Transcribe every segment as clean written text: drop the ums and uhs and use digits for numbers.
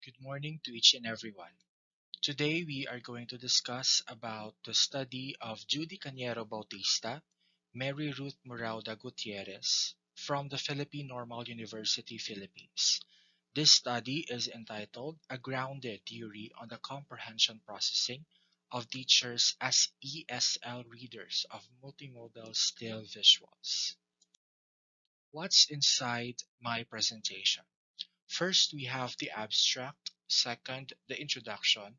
Good morning to each and everyone. Today we are going to discuss about the study of Judy Cañero Bautista, Mary Ruth Murauda Gutierrez from the Philippine Normal University, Philippines. This study is entitled A Grounded Theory on the Comprehension Processing of Teachers as ESL Readers of Multimodal Still Visuals. What's inside my presentation? First, we have the abstract. Second, the introduction.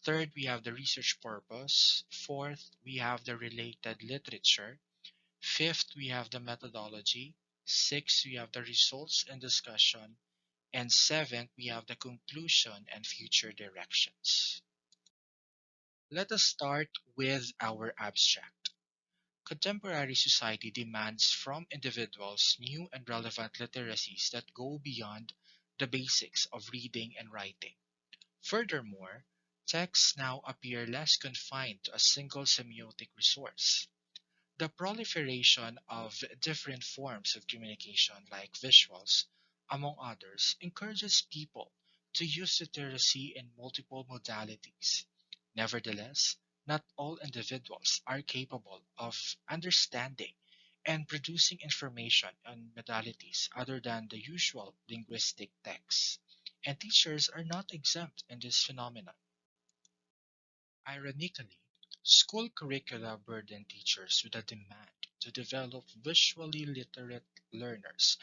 Third, we have the research purpose. Fourth, we have the related literature. Fifth, we have the methodology. Sixth, we have the results and discussion. And seventh, we have the conclusion and future directions. Let us start with our abstract. Contemporary society demands from individuals new and relevant literacies that go beyond the basics of reading and writing. Furthermore, texts now appear less confined to a single semiotic resource. The proliferation of different forms of communication, like visuals, among others, encourages people to use literacy in multiple modalities. Nevertheless, not all individuals are capable of understanding and producing information on modalities other than the usual linguistic texts, and teachers are not exempt in this phenomenon. Ironically, school curricula burden teachers with a demand to develop visually literate learners,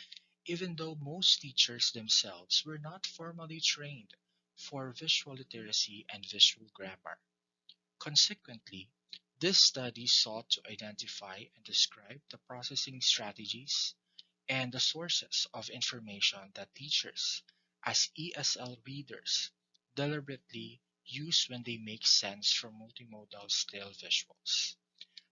even though most teachers themselves were not formally trained for visual literacy and visual grammar. Consequently, this study sought to identify and describe the processing strategies and the sources of information that teachers, as ESL readers, deliberately use when they make sense from multimodal still visuals.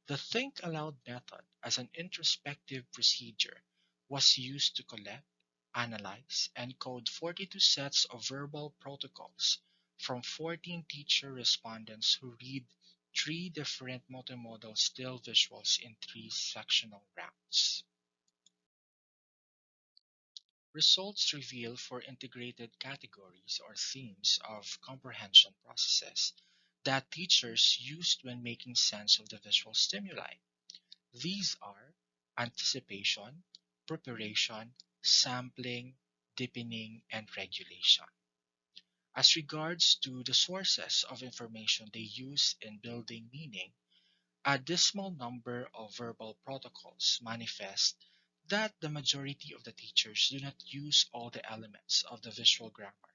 The Think Aloud method as an introspective procedure was used to collect, analyze, and code 42 sets of verbal protocols from 14 teacher respondents who read three different multimodal still visuals in three sectional rounds. Results reveal for integrated categories or themes of comprehension processes that teachers used when making sense of the visual stimuli. These are anticipation, preparation, sampling, deepening, and regulation. As regards to the sources of information they use in building meaning, a dismal number of verbal protocols manifest that the majority of the teachers do not use all the elements of the visual grammar,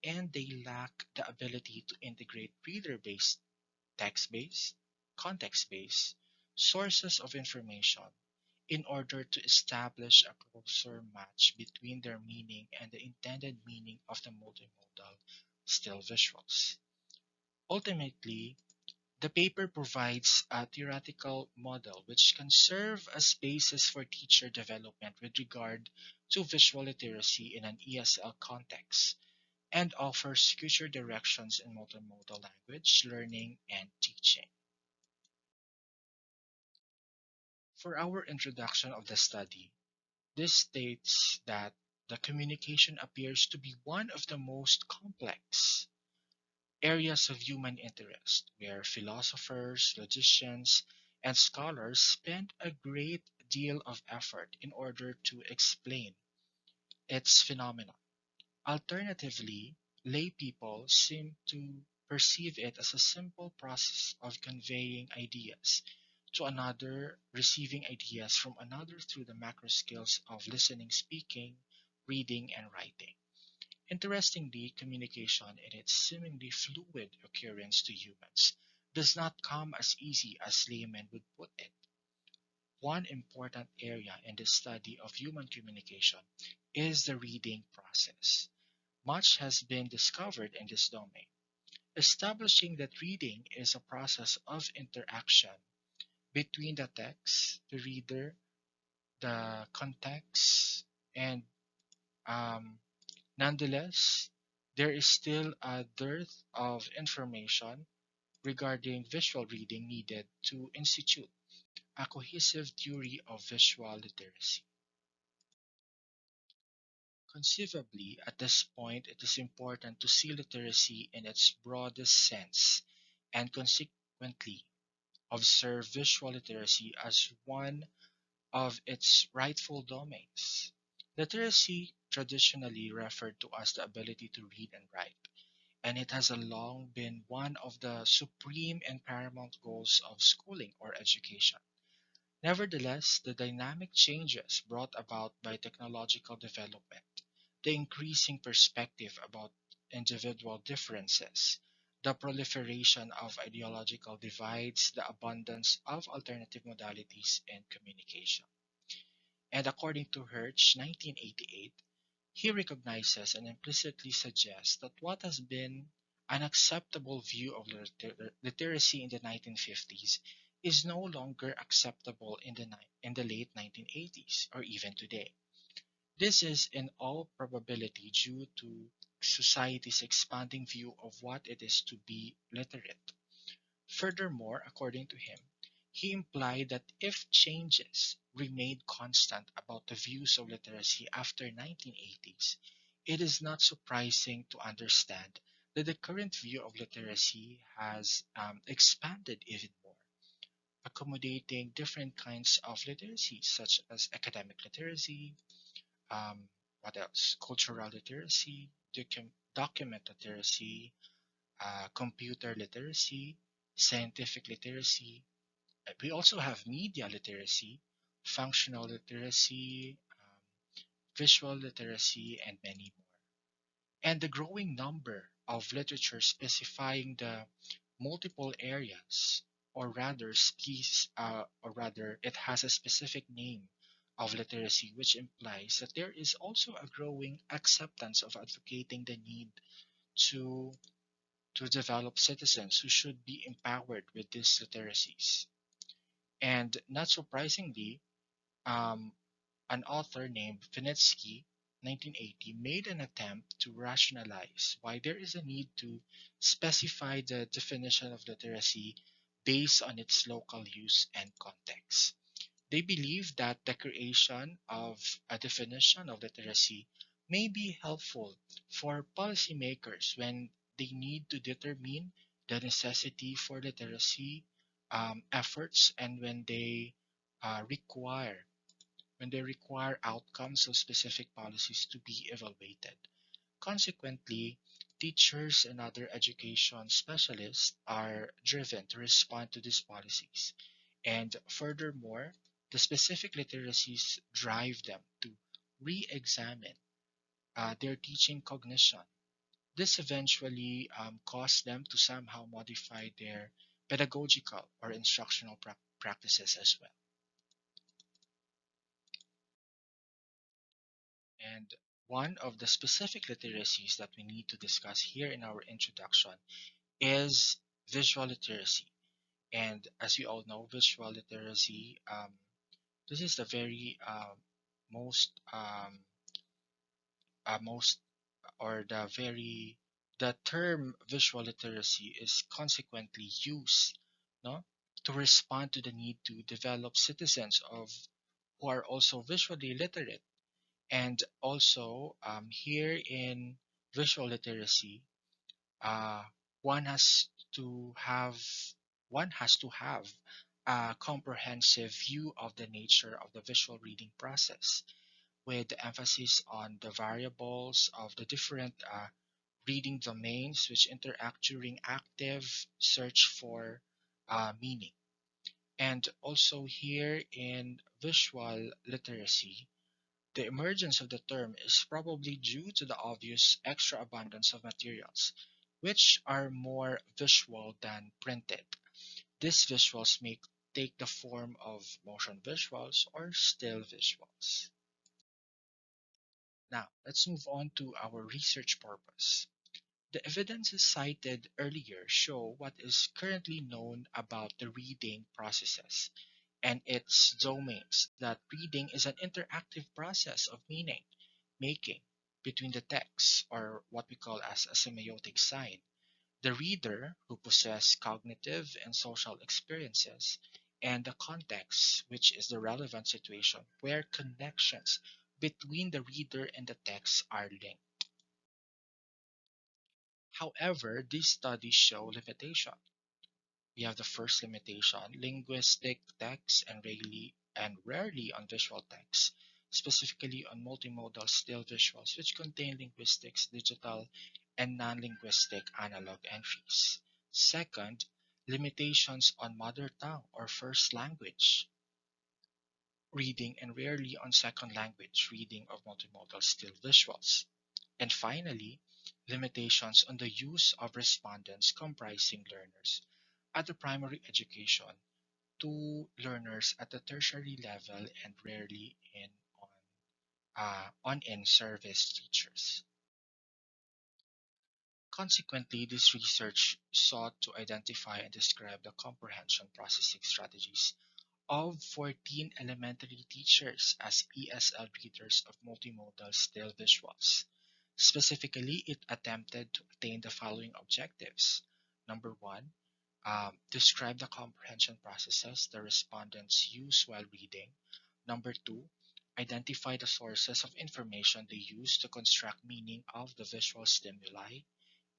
and they lack the ability to integrate reader based, text based, context based sources of information in order to establish a closer match between their meaning and the intended meaning of the multimodal still visuals. Ultimately, the paper provides a theoretical model which can serve as basis for teacher development with regard to visual literacy in an ESL context and offers future directions in multimodal language learning and teaching. For our introduction of the study, this states that the communication appears to be one of the most complex areas of human interest, where philosophers, logicians, and scholars spend a great deal of effort in order to explain its phenomenon. Alternatively, lay people seem to perceive it as a simple process of conveying ideas to another, receiving ideas from another through the macro skills of listening, speaking, reading, and writing. Interestingly, communication in its seemingly fluid occurrence to humans does not come as easy as laymen would put it. One important area in the study of human communication is the reading process. Much has been discovered in this domain, establishing that reading is a process of interaction between the text, the reader, the context, and um, nonetheless, there is still a dearth of information regarding visual reading needed to institute a cohesive theory of visual literacy. Conceivably, at this point, it is important to see literacy in its broadest sense and consequently observe visual literacy as one of its rightful domains. Literacy traditionally referred to as the ability to read and write, and it has long been one of the supreme and paramount goals of schooling or education. Nevertheless, the dynamic changes brought about by technological development, the increasing perspective about individual differences, the proliferation of ideological divides, the abundance of alternative modalities in communication. And according to Hirsch, 1988, he recognizes and implicitly suggests that what has been an acceptable view of literacy in the 1950s is no longer acceptable in in the late 1980s or even today. This is in all probability due to society's expanding view of what it is to be literate. Furthermore, according to him, he implied that if changes remained constant about the views of literacy after 1980s, it is not surprising to understand that the current view of literacy has expanded even more, accommodating different kinds of literacy, such as academic literacy, um, what else? Cultural literacy, document literacy, computer literacy, scientific literacy. We also have media literacy, functional literacy, visual literacy, and many more. And the growing number of literature specifying the multiple areas, or rather, it has a specific name of literacy, which implies that there is also a growing acceptance of advocating the need to to develop citizens who should be empowered with these literacies. And not surprisingly, um, an author named Vinitsky, 1980, made an attempt to rationalize why there is a need to specify the definition of literacy based on its local use and context. They believe that the creation of a definition of literacy may be helpful for policymakers when they need to determine the necessity for literacy efforts and uh, require when they require outcomes of specific policies to be evaluated. Consequently, teachers and other education specialists are driven to respond to these policies. And furthermore, the specific literacies drive them to re examine their teaching cognition. This eventually caused them to somehow modify their pedagogical or instructional practices as well. And one of the specific literacies that we need to discuss here in our introduction is visual literacy. And as we all know, visual literacy, this is the very most, most, or the very, the term visual literacy is consequently used, no, to respond to the need to develop citizens of who are also visually literate. And also, here in visual literacy, uh, one has to have one has to have a comprehensive view of the nature of the visual reading process, with emphasis on the variables of the different reading domains which interact during active search for meaning. And also here in visual literacy, the emergence of the term is probably due to the obvious extra abundance of materials, which are more visual than printed. These visuals may take the form of motion visuals or still visuals. Now, let's move on to our research purpose. The evidences cited earlier show what is currently known about the reading processes and its domains, that reading is an interactive process of meaning making between the text, or what we call as a semiotic sign, the reader, who possess cognitive and social experiences, and the context, which is the relevant situation where connections between the reader and the text are linked. However, these studies show limitation. We have the first limitation, linguistic text and rarely on visual text, specifically on multimodal still visuals, which contain linguistics, digital, and non-linguistic analog entries. Second, limitations on mother tongue or first language reading and rarely on second language reading of multimodal still visuals. And finally, limitations on the use of respondents comprising learners at the primary education to learners at the tertiary level and rarely on in-service teachers. Consequently, this research sought to identify and describe the comprehension processing strategies of 14 elementary teachers as ESL readers of multimodal still visuals. Specifically, it attempted to attain the following objectives. Number one, describe the comprehension processes the respondents use while reading. Number two, identify the sources of information they use to construct meaning of the visual stimuli.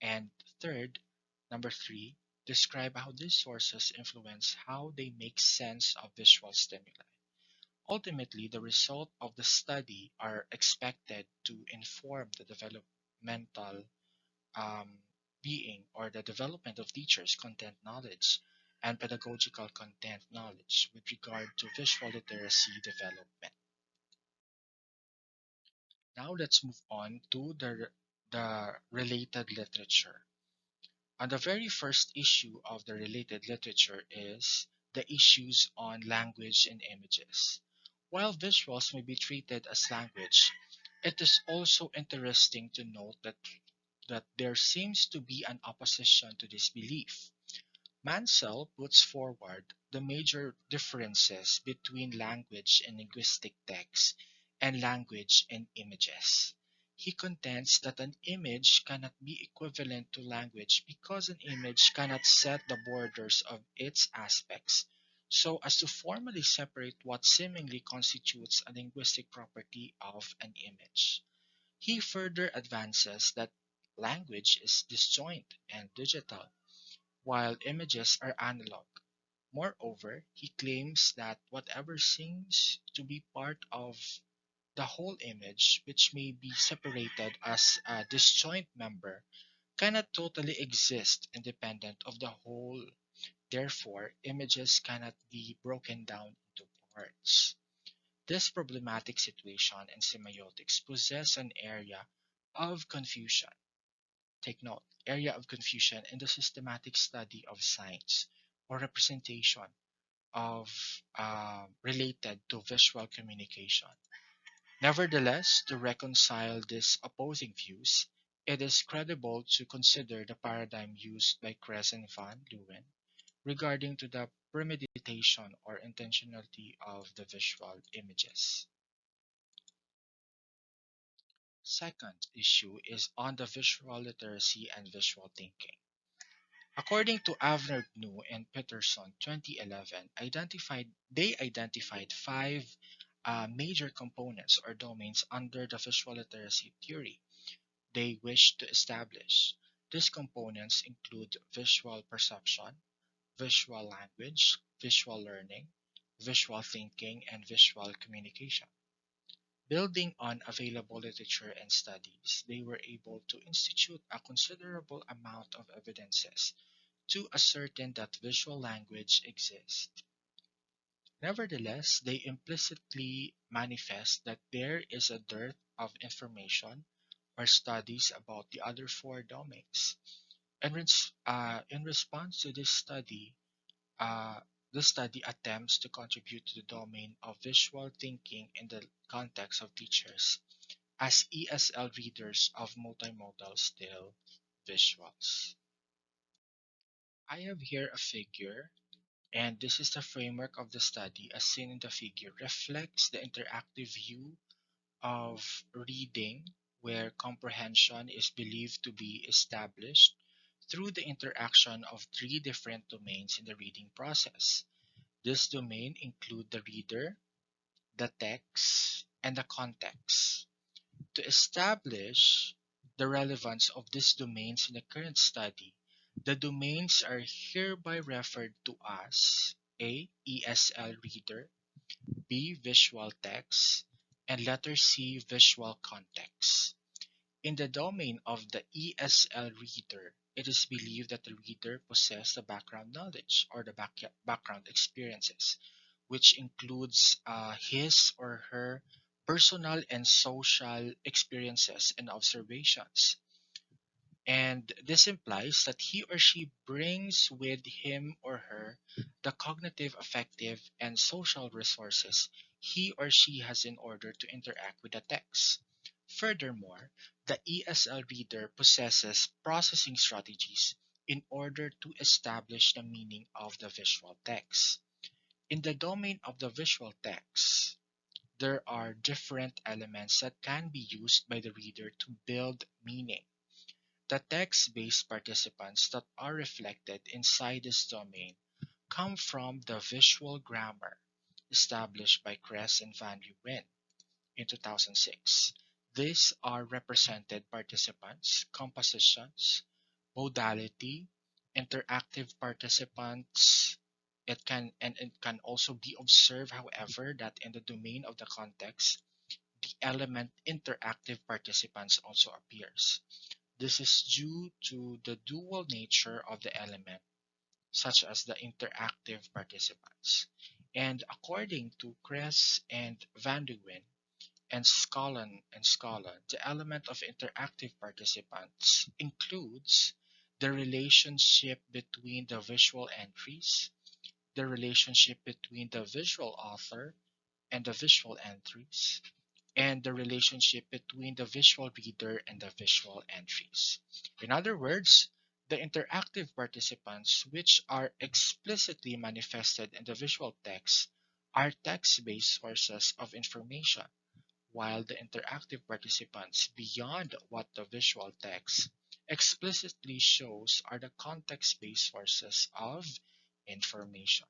And third, number three, describe how these sources influence how they make sense of visual stimuli. Ultimately, the result of the study are expected to inform the developmental um, being or the development of teachers' content knowledge and pedagogical content knowledge with regard to visual literacy development. Now let's move on to the related literature. And the very first issue of the related literature is the issues on language and images. While visuals may be treated as language, it is also interesting to note that there seems to be an opposition to this belief. Mansell puts forward the major differences between language and linguistic text and language and images. He contends that an image cannot be equivalent to language because an image cannot set the borders of its aspects so as to formally separate what seemingly constitutes a linguistic property of an image. He further advances that language is disjoint and digital while images are analog. Moreover, he claims that whatever seems to be part of the whole image, which may be separated as a disjoint member, cannot totally exist independent of the whole. Therefore, images cannot be broken down into parts. This problematic situation in semiotics possess an area of confusion. Take note, area of confusion in the systematic study of signs or representation of related to visual communication. Nevertheless, to reconcile these opposing views, it is credible to consider the paradigm used by Kress and van Leeuwen regarding to the premeditation or intentionality of the visual images. Second issue is on the visual literacy and visual thinking. According to Avner Gnu and Peterson 2011, they identified five major components or domains under the visual literacy theory they wish to establish. These components include visual perception, visual language, visual learning, visual thinking, and visual communication. Building on available literature and studies, they were able to institute a considerable amount of evidences to ascertain that visual language exists. Nevertheless, they implicitly manifest that there is a dearth of information or studies about the other four domains. In response to uh, this study attempts to contribute to the domain of visual thinking in the context of teachers as ESL readers of multimodal still visuals. I have here a figure, and this is the framework of the study as seen in the figure reflects the interactive view of reading where comprehension is believed to be established through the interaction of three different domains in the reading process. This domain include the reader, the text, and the context. To establish the relevance of these domains in the current study, the domains are hereby referred to as A. ESL reader, B. Visual text, and letter C. Visual context. In the domain of the ESL reader, it is believed that the reader possesses the background knowledge or the background experiences, which includes his or her personal and social experiences and observations. And this implies that he or she brings with him or her the cognitive, affective, and social resources he or she has in order to interact with the text. Furthermore, the ESL reader possesses processing strategies in order to establish the meaning of the visual text. In the domain of the visual text, there are different elements that can be used by the reader to build meaning. The text-based participants that are reflected inside this domain come from the visual grammar established by Kress and Van Leeuwen in 2006. These are represented participants, compositions, modality, interactive participants. It can also be observed, however, that in the domain of the context, the element interactive participants also appears. This is due to the dual nature of the element, such as the interactive participants. And according to Kress and Van de Ven and Scollon, the element of interactive participants includes the relationship between the visual entries, the relationship between the visual author and the visual entries, and the relationship between the visual reader and the visual entries. In other words, the interactive participants, which are explicitly manifested in the visual text, are text-based sources of information, while the interactive participants beyond what the visual text explicitly shows are the context-based sources of information.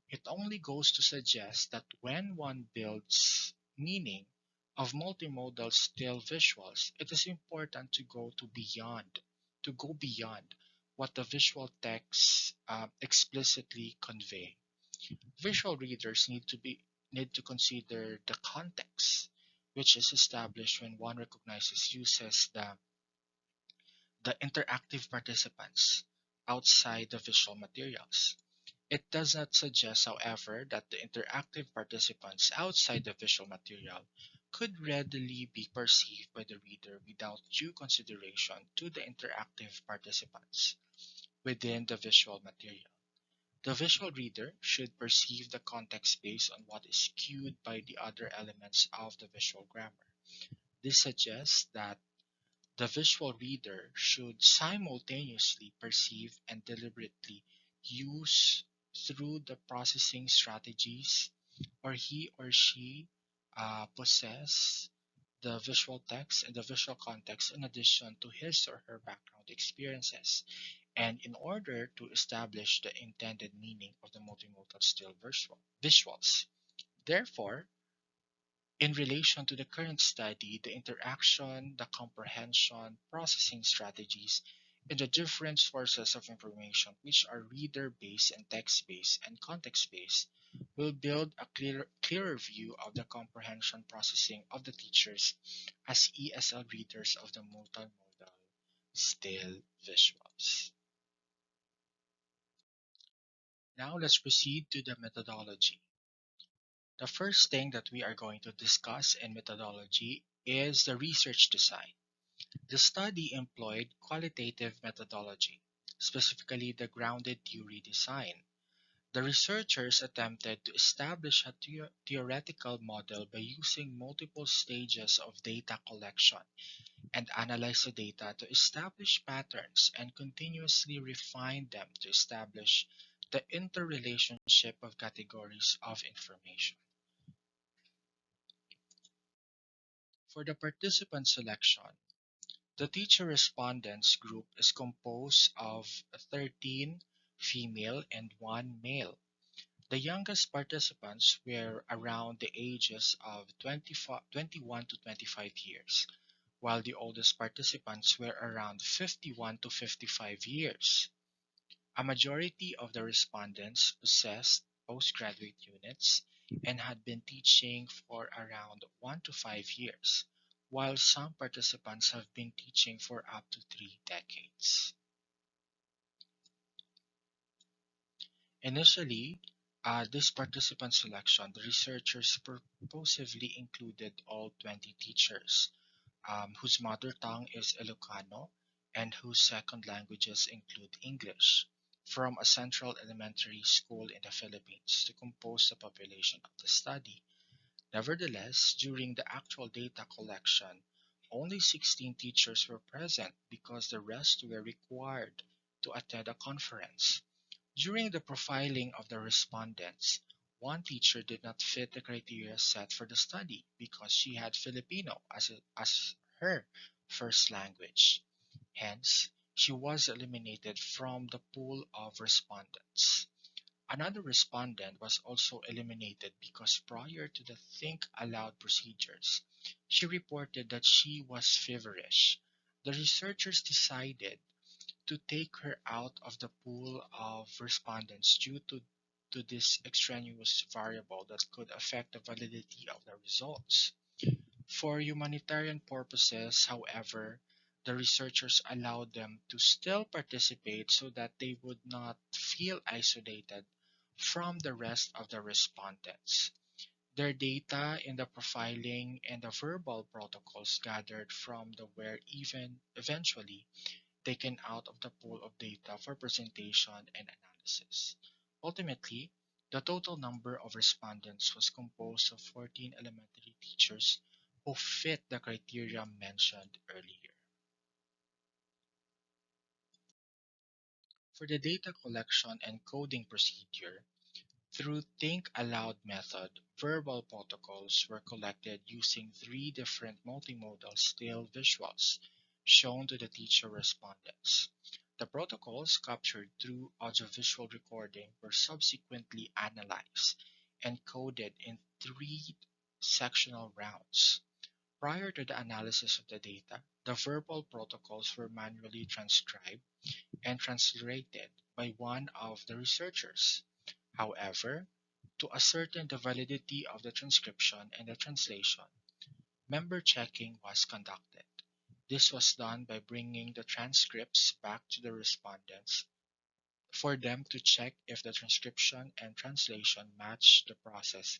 It only goes to suggest that when one builds meaning of multimodal still visuals, it is important to go beyond what the visual texts explicitly convey. Visual readers need to consider the context, which is established when one uses the interactive participants outside the visual materials. It does not suggest, however, that the interactive participants outside the visual material could readily be perceived by the reader without due consideration to the interactive participants within the visual material. The visual reader should perceive the context based on what is cued by the other elements of the visual grammar. This suggests that the visual reader should simultaneously perceive and deliberately use through the processing strategies or he or she possess the visual text and the visual context in addition to his or her background experiences, and in order to establish the intended meaning of the multimodal still visuals. Therefore, in relation to the current study, the interaction, the comprehension, processing strategies, and the different sources of information, which are reader based and text based and context based, will build a clearer view of the comprehension processing of the teachers as ESL readers of the multimodal still visuals. Now let's proceed to the methodology. The first thing that we are going to discuss in methodology is the research design. The study employed qualitative methodology, specifically the grounded theory design. The researchers attempted to establish a theoretical model by using multiple stages of data collection and analyze the data to establish patterns and continuously refine them to establish the interrelationship of categories of information. For the participant selection, the teacher respondents group is composed of 13 female and 1 male. The youngest participants were around the ages of 25, 21 to 25 years, while the oldest participants were around 51 to 55 years. A majority of the respondents possessed postgraduate units and had been teaching for around 1 to 5 years, while some participants have been teaching for up to 3 decades. Initially, this participant selection, the researchers purposefully included all 20 teachers whose mother tongue is Ilocano and whose second languages include English, from a central elementary school in the Philippines to compose the population of the study. Nevertheless, during the actual data collection, only 16 teachers were present because the rest were required to attend a conference. During the profiling of the respondents, one teacher did not fit the criteria set for the study because she had Filipino as her first language. Hence, she was eliminated from the pool of respondents. Another respondent was also eliminated because prior to the Think Aloud procedures, she reported that she was feverish. The researchers decided to take her out of the pool of respondents due to this extraneous variable that could affect the validity of the results. For humanitarian purposes, however, the researchers allowed them to still participate so that they would not feel isolated from the rest of the respondents. Their data in the profiling and the verbal protocols gathered from the were even eventually taken out of the pool of data for presentation and analysis. Ultimately, the total number of respondents was composed of 14 elementary teachers who fit the criteria mentioned earlier. For the data collection and coding procedure, through Think Aloud method, verbal protocols were collected using three different multimodal still visuals shown to the teacher respondents. The protocols captured through audiovisual recording were subsequently analyzed and coded in three sectional rounds. Prior to the analysis of the data, the verbal protocols were manually transcribed and translated by one of the researchers. However, to ascertain the validity of the transcription and the translation, member checking was conducted. This was done by bringing the transcripts back to the respondents for them to check if the transcription and translation matched the process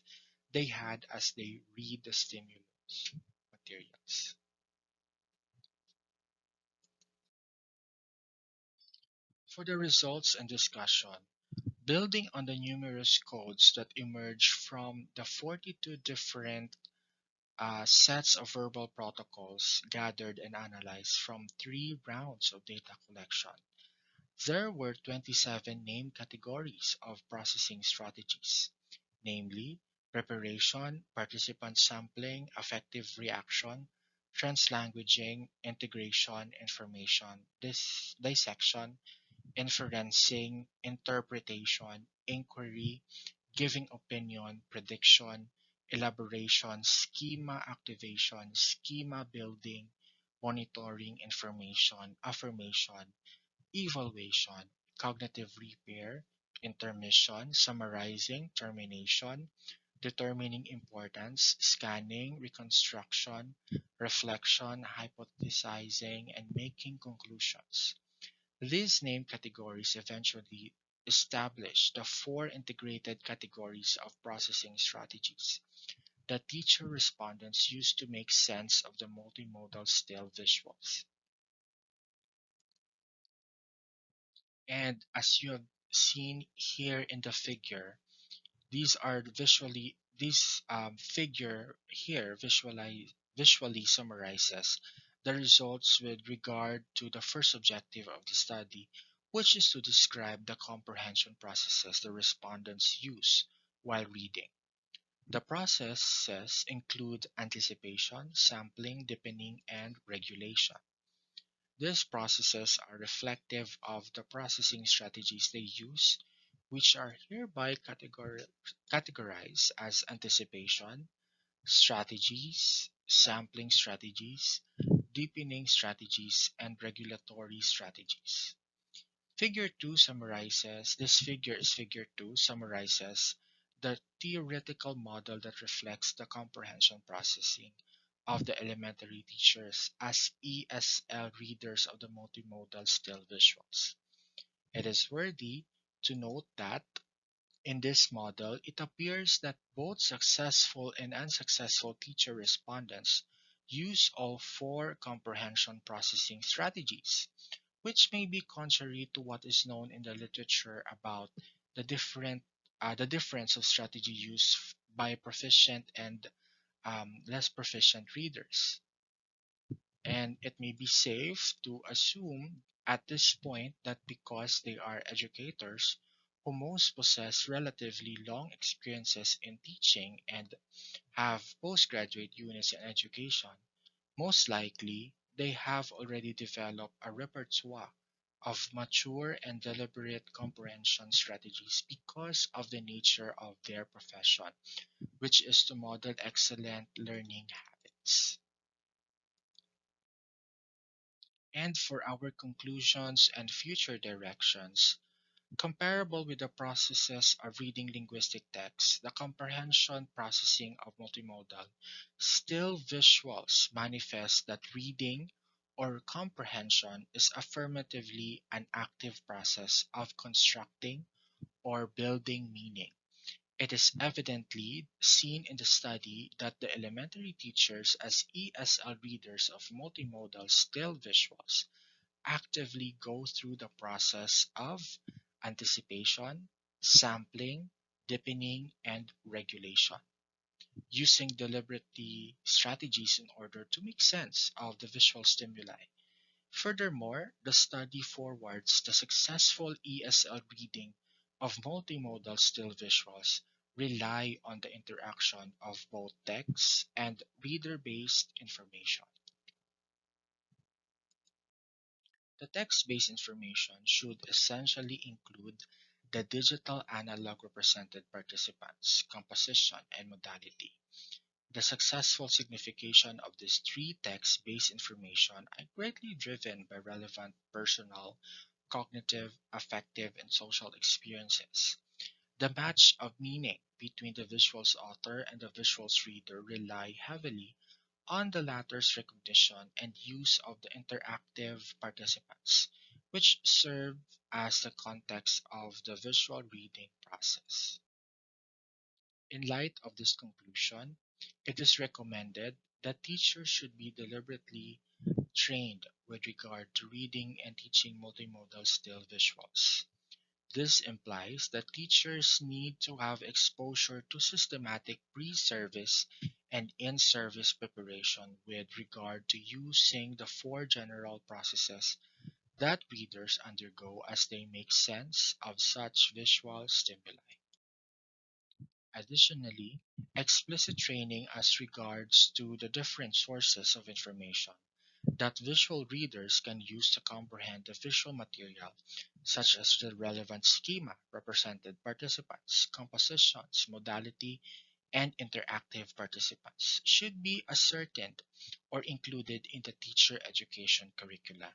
they had as they read the stimulus materials. For the results and discussion, building on the numerous codes that emerged from the 42 different sets of verbal protocols gathered and analyzed from three rounds of data collection, there were 27 named categories of processing strategies, namely preparation, participant sampling, affective reaction, translanguaging, integration, information, dissection, inferencing, interpretation, inquiry, giving opinion, prediction, elaboration, schema activation, schema building, monitoring information, affirmation, evaluation, cognitive repair, intermission, summarizing, termination, determining importance, scanning, reconstruction, reflection, hypothesizing, and making conclusions. These name categories eventually established the four integrated categories of processing strategies that teacher respondents use to make sense of the multimodal still visuals. And as you have seen here in the figure, these are this figure here visually summarizes the results with regard to the first objective of the study, which is to describe the comprehension processes the respondents use while reading. The processes include anticipation, sampling, deepening, and regulation. These processes are reflective of the processing strategies they use which are hereby categorized as anticipation, strategies, sampling strategies, deepening strategies, and regulatory strategies. Figure is figure 2 summarizes the theoretical model that reflects the comprehension processing of the elementary teachers as ESL readers of the multimodal still visuals. It is worthy to note that in this model, it appears that both successful and unsuccessful teacher respondents use all four comprehension processing strategies, which may be contrary to what is known in the literature about the the difference of strategy used by proficient and less proficient readers. And it may be safe to assume at this point that because they are educators who most possess relatively long experiences in teaching and have postgraduate units in education, most likely they have already developed a repertoire of mature and deliberate comprehension strategies because of the nature of their profession, which is to model excellent learning habits. And for our conclusions and future directions, comparable with the processes of reading linguistic text, the comprehension processing of multimodal still visuals manifest that reading or comprehension is affirmatively an active process of constructing or building meaning. It is evidently seen in the study that the elementary teachers as ESL readers of multimodal still visuals actively go through the process of anticipation, sampling, deepening, and regulation, using deliberately strategies in order to make sense of the visual stimuli. Furthermore, the study forwards the successful ESL reading of multimodal still visuals rely on the interaction of both text and reader-based information. The text-based information should essentially include the digital analog represented participants, composition, and modality. The successful signification of these three text-based information are greatly driven by relevant personal, cognitive, affective, and social experiences. The match of meaning between the visual's author and the visual's reader rely heavily on the latter's recognition and use of the interactive participants, which serve as the context of the visual reading process. In light of this conclusion, it is recommended that teachers should be deliberately trained with regard to reading and teaching multimodal still visuals. This implies that teachers need to have exposure to systematic pre-service and in-service preparation with regard to using the four general processes that readers undergo as they make sense of such visual stimuli. Additionally, explicit training as regards to the different sources of information that visual readers can use to comprehend the visual material, such as the relevant schema, represented participants, compositions, modality, and interactive participants, should be ascertained or included in the teacher education curricula.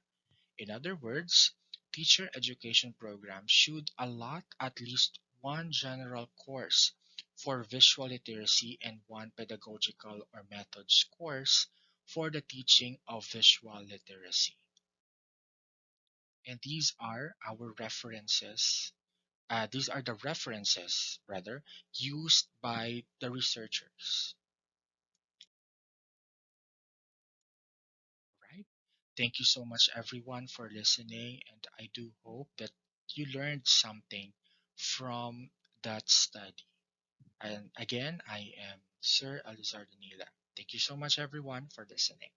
In other words, teacher education programs should allot at least one general course for visual literacy and one pedagogical or methods course for the teaching of visual literacy. And these are the references, rather, used by the researchers. Right? Thank you so much, everyone, for listening, and I do hope that you learned something from that study. And again, I am Sir Alizar Danila. Thank you so much, everyone, for listening.